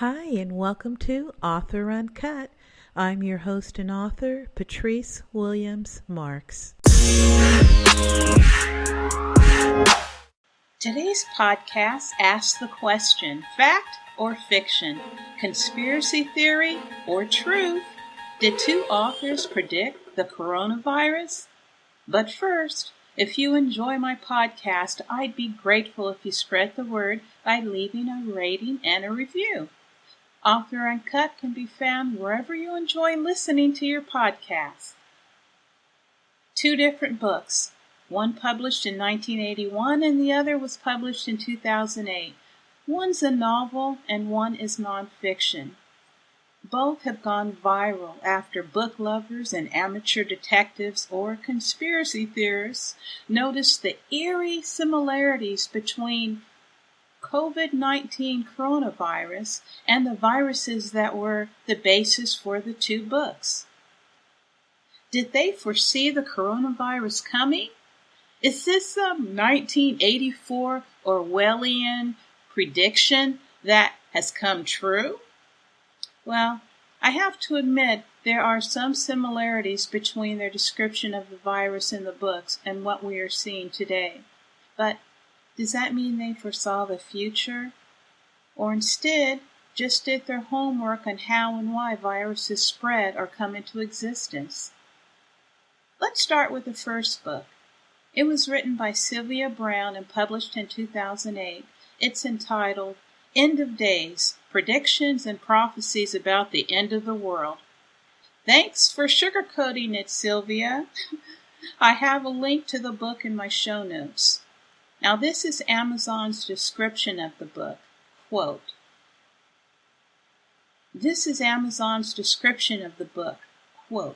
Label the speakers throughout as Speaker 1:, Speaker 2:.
Speaker 1: Hi, and welcome to Author Uncut. I'm your host and author, Patrice Williams Marks.
Speaker 2: Today's podcast asks the question, fact or fiction, conspiracy theory or truth? Did two authors predict the coronavirus? But first, if you enjoy my podcast, I'd be grateful if you spread the word by leaving a rating and a review. Author Uncut can be found wherever you enjoy listening to your podcasts. Two different books, one published in 1981 and the other was published in 2008. One's a novel and one is nonfiction. Both have gone viral after book lovers and amateur detectives or conspiracy theorists noticed the eerie similarities between COVID-19 coronavirus and the viruses that were the basis for the two books. Did they foresee the coronavirus coming? Is this some 1984 Orwelian prediction that has come true? Well, I have to admit there are some similarities between their description of the virus in the books and what we are seeing today. But does that mean they foresaw the future? Or instead, just did their homework on how and why viruses spread or come into existence? Let's start with the first book. It was written by Sylvia Browne and published in 2008. It's entitled End of Days, Predictions and Prophecies About the End of the World. Thanks for sugarcoating it, Sylvia. I have a link to the book in my show notes. Now this is Amazon's description of the book. Quote, this is Amazon's description of the book. Quote,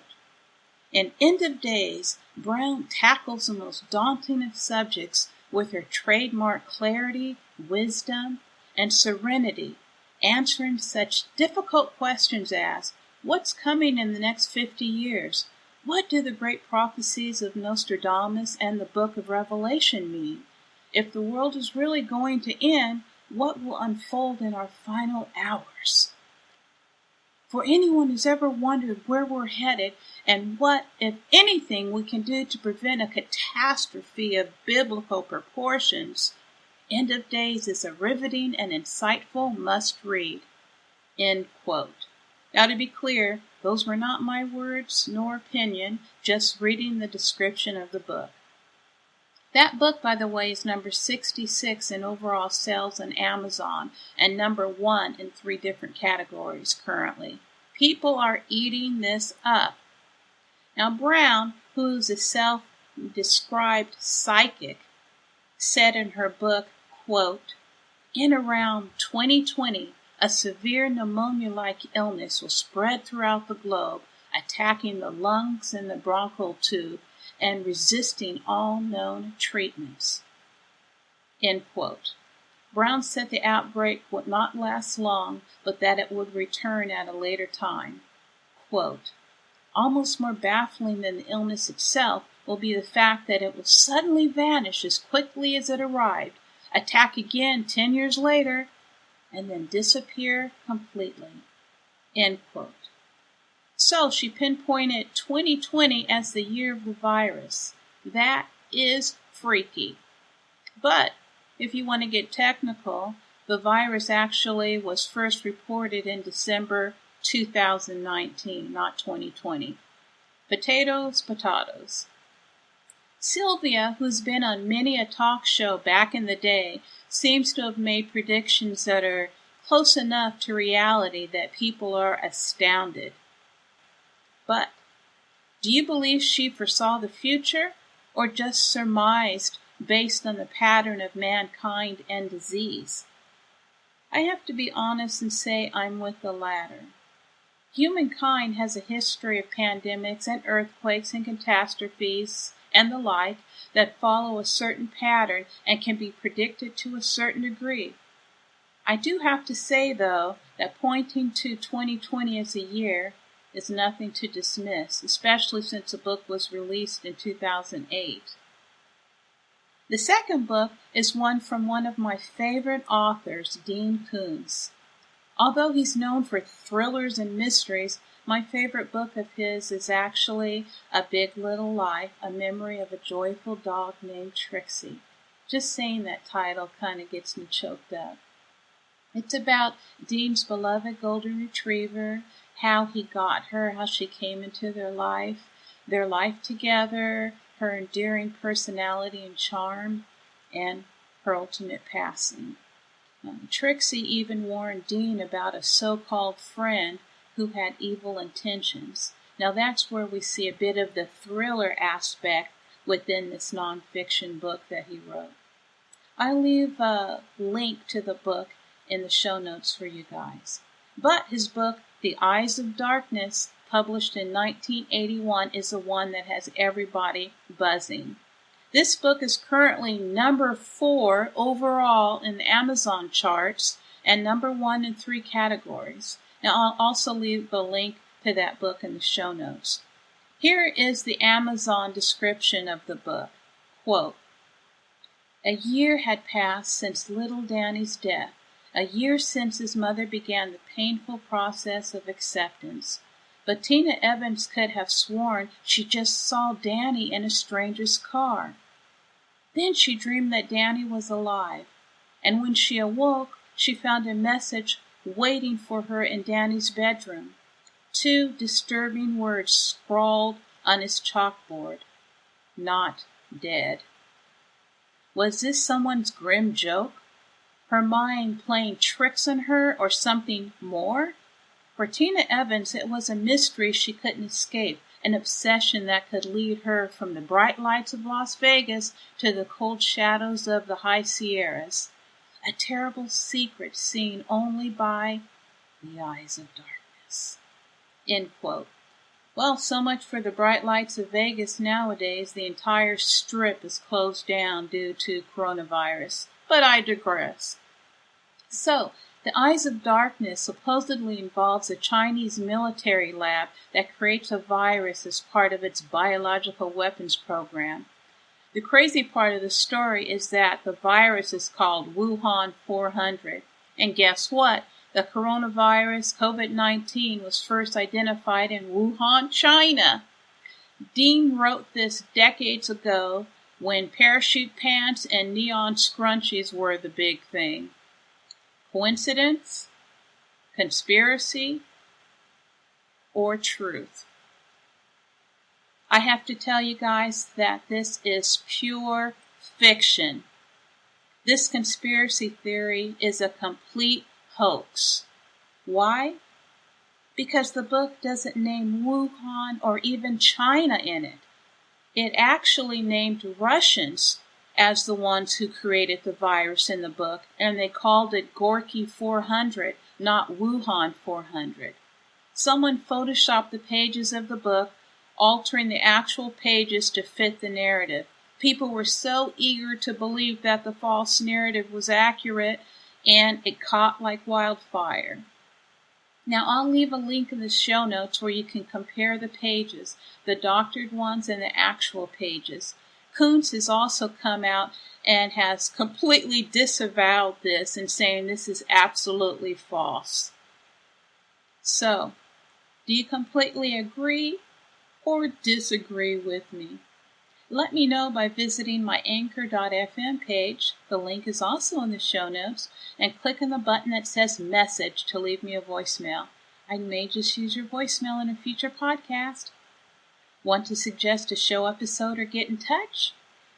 Speaker 2: in End of Days, Browne tackles the most daunting of subjects with her trademark clarity, wisdom, and serenity, answering such difficult questions as, what's coming in the next 50 years? What do the great prophecies of Nostradamus and the book of Revelation mean? If the world is really going to end, what will unfold in our final hours? For anyone who's ever wondered where we're headed and what, if anything, we can do to prevent a catastrophe of biblical proportions, End of Days is a riveting and insightful must-read. End quote. Now to be clear, those were not my words nor opinion, just reading the description of the book. That book, by the way, is number 66 in overall sales on Amazon and number 1 in 3 different categories currently. People are eating this up. Now Browne, who's a self-described psychic, said in her book, quote, in around 2020, a severe pneumonia-like illness will spread throughout the globe, attacking the lungs and the bronchial tube, and resisting all known treatments. End quote. Browne said the outbreak would not last long, but that it would return at a later time. Quote, almost more baffling than the illness itself will be the fact that it will suddenly vanish as quickly as it arrived, attack again 10 years later, and then disappear completely. End quote. So she pinpointed 2020 as the year of the virus. That is freaky. But if you want to get technical, the virus actually was first reported in December 2019, not 2020. Potatoes. Sylvia, who's been on many a talk show back in the day, seems to have made predictions that are close enough to reality that people are astounded. But do you believe she foresaw the future or just surmised based on the pattern of mankind and disease? I have to be honest and say I'm with the latter. Humankind has a history of pandemics and earthquakes and catastrophes and the like that follow a certain pattern and can be predicted to a certain degree. I do have to say, though, that pointing to 2020 as a year is nothing to dismiss, especially since the book was released in 2008. The second book is one from one of my favorite authors, Dean Koontz. Although he's known for thrillers and mysteries, my favorite book of his is actually A Big Little Life, A Memory of a Joyful Dog Named Trixie. Just saying that title kind of gets me choked up. It's about Dean's beloved golden retriever, how he got her, how she came into their life together, her endearing personality and charm, and her ultimate passing. Trixie even warned Dean about a so-called friend who had evil intentions. Now that's where we see a bit of the thriller aspect within this nonfiction book that he wrote. I'll leave a link to the book in the show notes for you guys. But his book, The Eyes of Darkness, published in 1981, is the one that has everybody buzzing. This book is currently number 4 overall in the Amazon charts and number 1 in 3 categories. Now I'll also leave the link to that book in the show notes. Here is the Amazon description of the book. Quote, "A year had passed since little Danny's death, a year since his mother began the painful process of acceptance. But Tina Evans could have sworn she just saw Danny in a stranger's car. Then she dreamed that Danny was alive, and when she awoke, she found a message waiting for her in Danny's bedroom. 2 disturbing words scrawled on his chalkboard. Not dead. Was this someone's grim joke? Her mind playing tricks on her, or something more? For Tina Evans, it was a mystery she couldn't escape, an obsession that could lead her from the bright lights of Las Vegas to the cold shadows of the high Sierras. A terrible secret seen only by the eyes of darkness." End quote. Well, so much for the bright lights of Vegas nowadays. The entire strip is closed down due to coronavirus. But I digress. So, The Eyes of Darkness supposedly involves a Chinese military lab that creates a virus as part of its biological weapons program. The crazy part of the story is that the virus is called Wuhan 400. And guess what? The coronavirus, COVID-19, was first identified in Wuhan, China. Dean wrote this decades ago when parachute pants and neon scrunchies were the big thing. Coincidence? Conspiracy? Or truth? I have to tell you guys that this is pure fiction. This conspiracy theory is a complete hoax. Why? Because the book doesn't name Wuhan or even China in it. It actually named Russians as the ones who created the virus in the book, and they called it Gorky 400, not Wuhan 400. Someone photoshopped the pages of the book, altering the actual pages to fit the narrative. People were so eager to believe that the false narrative was accurate, and it caught like wildfire. Now, I'll leave a link in the show notes where you can compare the pages, the doctored ones and the actual pages. Koontz has also come out and has completely disavowed this and saying this is absolutely false. So, do you completely agree or disagree with me? Let me know by visiting my anchor.fm page. The link is also in the show notes, and click on the button that says message to leave me a voicemail. I may just use your voicemail in a future podcast. Want to suggest a show episode or get in touch?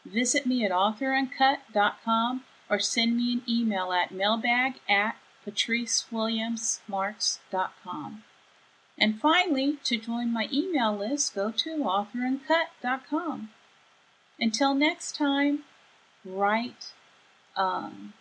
Speaker 2: Visit me at authoruncut.com or send me an email at mailbag@patricewilliamsmarks.com. And finally, to join my email list, go to authoruncut.com. Until next time, write on.